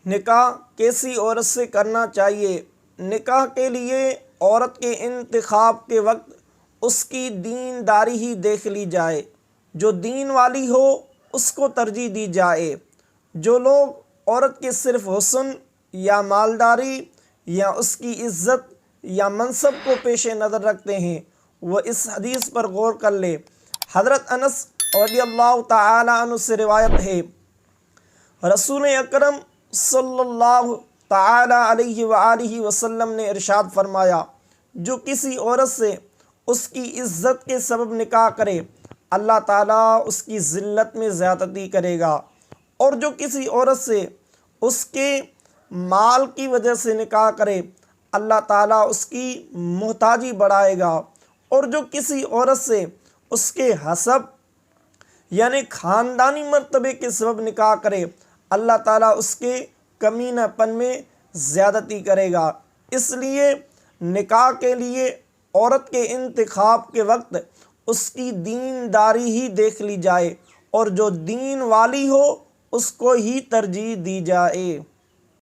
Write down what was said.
نکاح کیسی عورت سے کرنا چاہیے؟ نکاح کے لیے عورت کے انتخاب کے وقت اس کی دینداری ہی دیکھ لی جائے۔ جو دین والی ہو اس کو ترجیح دی جائے۔ جو لوگ عورت کے صرف حسن یا مالداری یا اس کی عزت یا منصب کو پیش نظر رکھتے ہیں وہ اس حدیث پر غور کر لے۔ حضرت انس رضی اللہ تعالی عنہ سے روایت ہے، رسول اکرم صلی اللہ تعالی علیہ وآلہ وسلم نے ارشاد فرمایا، جو کسی عورت سے اس کی عزت کے سبب نکاح کرے اللہ تعالیٰ اس کی ذلت میں زیادتی کرے گا، اور جو کسی عورت سے اس کے مال کی وجہ سے نکاح کرے اللہ تعالیٰ اس کی محتاجی بڑھائے گا، اور جو کسی عورت سے اس کے حسب یعنی خاندانی مرتبے کے سبب نکاح کرے اللہ تعالیٰ اس کے کمینہ پن میں زیادتی کرے گا۔ اس لیے نکاح کے لیے عورت کے انتخاب کے وقت اس کی دینداری ہی دیکھ لی جائے، اور جو دین والی ہو اس کو ہی ترجیح دی جائے۔